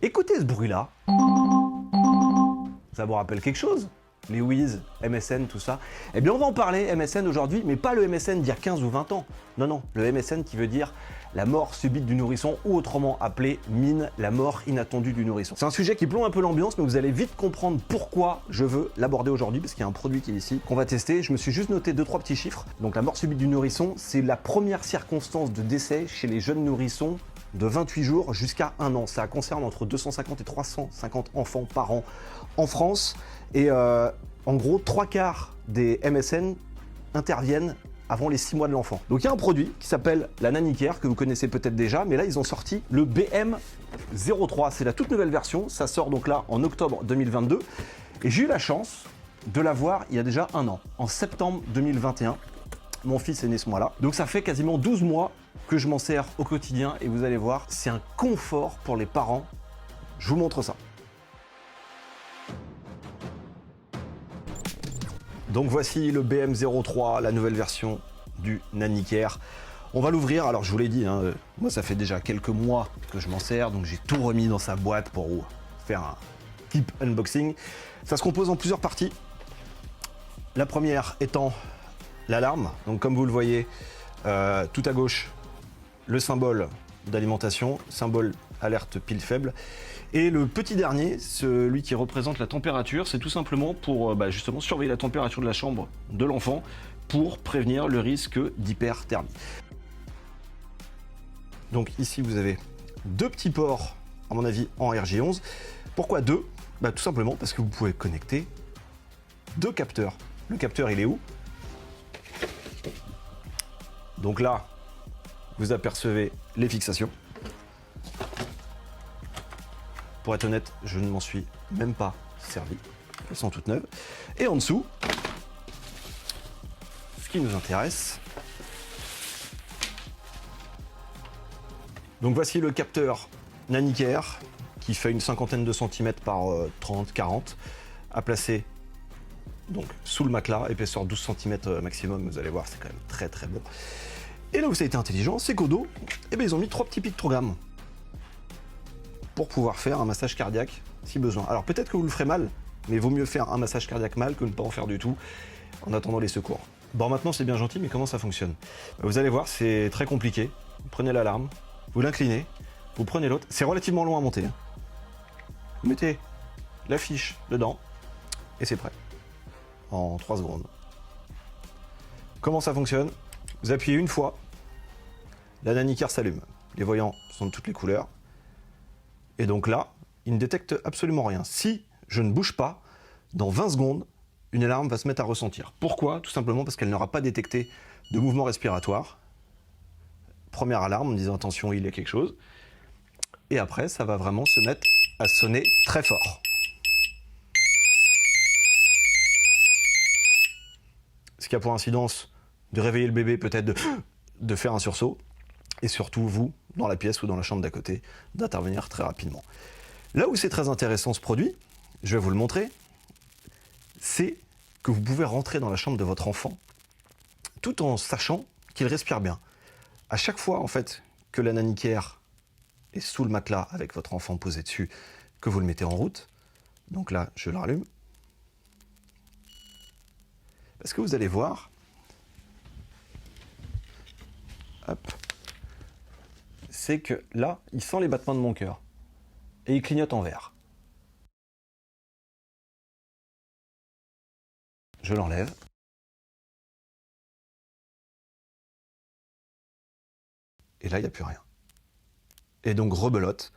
Écoutez ce bruit-là. Ça vous rappelle quelque chose? Les Wiz, MSN, tout ça. Eh bien, on va en parler, MSN aujourd'hui, mais pas le MSN d'il y a 15 ou 20 ans. Non, non, le MSN qui veut dire la mort subite du nourrisson, ou autrement appelé MINE, la mort inattendue du nourrisson. C'est un sujet qui plombe un peu l'ambiance, mais vous allez vite comprendre pourquoi je veux l'aborder aujourd'hui, parce qu'il y a un produit qui est ici, qu'on va tester. Je me suis juste noté 2-3 petits chiffres. Donc la mort subite du nourrisson, c'est la première circonstance de décès chez les jeunes nourrissons de 28 jours jusqu'à 1 an. Ça concerne entre 250 et 350 enfants par an en France. Et en gros, 3/4 des MSN interviennent avant les 6 mois de l'enfant. Donc il y a un produit qui s'appelle la Nanicare, que vous connaissez peut-être déjà, mais là ils ont sorti le BM03. C'est la toute nouvelle version, ça sort donc là en octobre 2022. Et j'ai eu la chance de l'avoir il y a déjà 1 an, en septembre 2021. Mon fils est né ce mois-là. Donc ça fait quasiment 12 mois que je m'en sers au quotidien et vous allez voir, c'est un confort pour les parents. Je vous montre ça. Donc voici le BM03, la nouvelle version du Nanicare. On va l'ouvrir, alors je vous l'ai dit, hein, moi ça fait déjà quelques mois que je m'en sers, donc j'ai tout remis dans sa boîte pour faire un type unboxing. Ça se compose en plusieurs parties. La première étant l'alarme, donc comme vous le voyez, tout à gauche, le symbole d'alimentation, symbole alerte pile faible. Et le petit dernier, celui qui représente la température, c'est tout simplement pour justement surveiller la température de la chambre de l'enfant pour prévenir le risque d'hyperthermie. Donc ici vous avez 2 petits ports, à mon avis, en RJ11. Pourquoi 2? Tout simplement parce que vous pouvez connecter 2 capteurs. Le capteur il est où? Donc là, vous apercevez les fixations. Pour être honnête, je ne m'en suis même pas servi. Elles sont toutes neuves. Et en dessous, ce qui nous intéresse. Donc voici le capteur Nanicare qui fait une cinquantaine de centimètres par 30-40 à placer donc sous le matelas, épaisseur 12 cm maximum. Vous allez voir, c'est quand même très très bon. Et là où ça a été intelligent, c'est qu'au dos, ils ont mis 3 petits pictogrammes pour pouvoir faire un massage cardiaque si besoin. Alors peut-être que vous le ferez mal, mais il vaut mieux faire un massage cardiaque mal que ne pas en faire du tout en attendant les secours. Bon, maintenant c'est bien gentil, mais comment ça fonctionne? Vous allez voir, c'est très compliqué. Vous prenez l'alarme, vous l'inclinez, vous prenez l'autre. C'est relativement long à monter. Vous mettez la fiche dedans et c'est prêt en 3 secondes. Comment ça fonctionne? Vous appuyez une fois, la Nanicare s'allume. Les voyants sont de toutes les couleurs. Et donc là, il ne détecte absolument rien. Si je ne bouge pas, dans 20 secondes, une alarme va se mettre à ressentir. Pourquoi? Tout simplement parce qu'elle n'aura pas détecté de mouvement respiratoire. Première alarme en disant attention, il y a quelque chose. Et après, ça va vraiment se mettre à sonner très fort. Ce qui a pour incidence de réveiller le bébé, peut-être de faire un sursaut. Et surtout, vous, dans la pièce ou dans la chambre d'à côté, d'intervenir très rapidement. Là où c'est très intéressant ce produit, je vais vous le montrer, c'est que vous pouvez rentrer dans la chambre de votre enfant tout en sachant qu'il respire bien. À chaque fois, en fait, que la Nanicare est sous le matelas avec votre enfant posé dessus, que vous le mettez en route, donc là, je le rallume, parce que vous allez voir, hop, c'est que là, il sent les battements de mon cœur. Et il clignote en vert. Je l'enlève. Et là, il n'y a plus rien. Et donc, rebelote.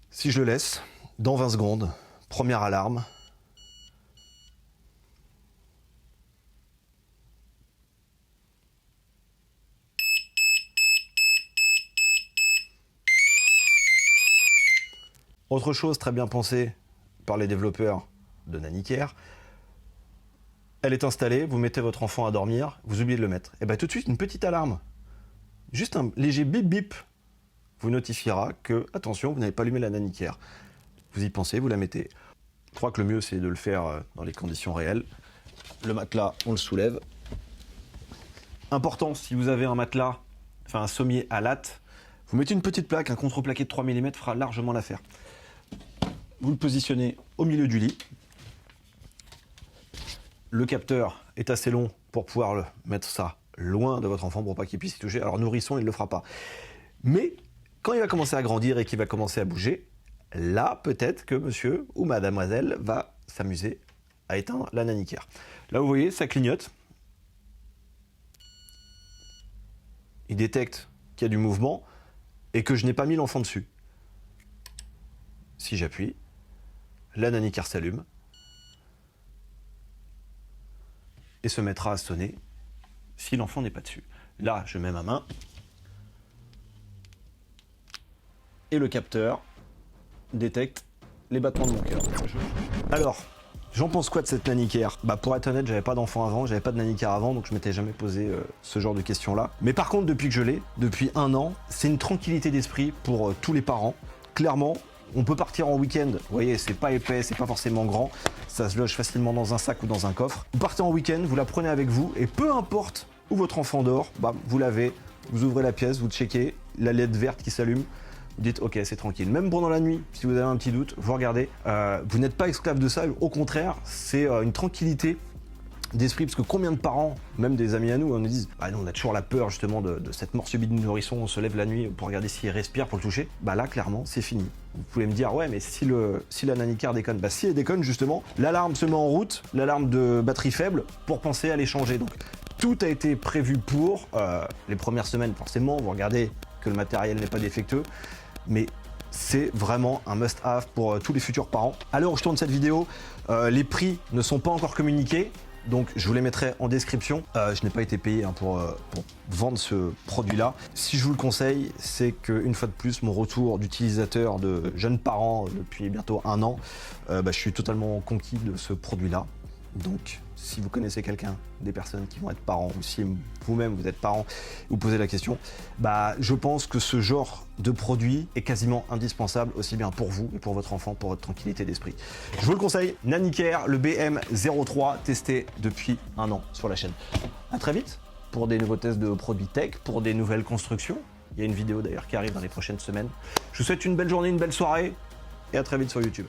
Si je le laisse, dans 20 secondes, première alarme. Autre chose très bien pensée par les développeurs de Nanicare, elle est installée, vous mettez votre enfant à dormir, vous oubliez de le mettre. Et bien tout de suite, une petite alarme, juste un léger bip bip, vous notifiera que, attention, vous n'avez pas allumé la Nanicare. Vous y pensez, vous la mettez. Je crois que le mieux, c'est de le faire dans les conditions réelles. Le matelas, on le soulève. Important, si vous avez un matelas, enfin un sommier à latte, vous mettez une petite plaque, un contreplaqué de 3 mm fera largement l'affaire. vous le positionnez au milieu du lit. Le capteur est assez long pour pouvoir mettre ça loin de votre enfant pour pas qu'il puisse y toucher. Alors nourrisson, il ne le fera pas. Mais quand il va commencer à grandir et qu'il va commencer à bouger, là, peut-être que monsieur ou mademoiselle va s'amuser à éteindre la Nannycare. Là, vous voyez, ça clignote. Il détecte qu'il y a du mouvement et que je n'ai pas mis l'enfant dessus. Si j'appuie, la Nannycare s'allume et se mettra à sonner si l'enfant n'est pas dessus. Là, je mets ma main et le capteur détecte les battements de mon cœur. Alors, j'en pense quoi de cette Nannycare? Pour être honnête, j'avais pas d'enfant avant, j'avais pas de Nannycare avant, donc je m'étais jamais posé ce genre de questions-là. Mais par contre, depuis que je l'ai, depuis 1 an, c'est une tranquillité d'esprit pour tous les parents. Clairement, on peut partir en week-end, vous voyez, c'est pas épais, c'est pas forcément grand, ça se loge facilement dans un sac ou dans un coffre. Vous partez en week-end, vous la prenez avec vous, et peu importe où votre enfant dort, vous l'avez, vous ouvrez la pièce, vous checkez, la LED verte qui s'allume, vous dites ok, c'est tranquille. Même pendant la nuit, si vous avez un petit doute, vous regardez, vous n'êtes pas esclave de ça, au contraire, c'est une tranquillité d'esprit, parce que combien de parents, même des amis à nous, nous disent nous, on a toujours la peur justement de cette mort subite du nourrisson, on se lève la nuit pour regarder s'il respire, pour le toucher. Là clairement c'est fini. Vous pouvez me dire ouais, mais si la Nannycare déconne, si elle déconne justement, l'alarme se met en route, l'alarme de batterie faible, pour penser à les changer. Donc tout a été prévu pour les premières semaines. Forcément, vous regardez que le matériel n'est pas défectueux, mais c'est vraiment un must-have pour tous les futurs parents. À l'heure où je tourne cette vidéo, les prix ne sont pas encore communiqués. Donc je vous les mettrai en description. Je n'ai pas été payé pour vendre ce produit-là. Si je vous le conseille, c'est qu'une fois de plus, mon retour d'utilisateur de jeunes parents depuis bientôt 1 an, je suis totalement conquis de ce produit-là. Donc si vous connaissez quelqu'un, des personnes qui vont être parents, ou si vous-même vous êtes parent, vous posez la question, je pense que ce genre de produit est quasiment indispensable, aussi bien pour vous et pour votre enfant, pour votre tranquillité d'esprit. Je vous le conseille, Nannycare, le BM03, testé depuis 1 an sur la chaîne. À très vite pour des nouveaux tests de produits tech, pour des nouvelles constructions. Il y a une vidéo d'ailleurs qui arrive dans les prochaines semaines. Je vous souhaite une belle journée, une belle soirée, et à très vite sur YouTube.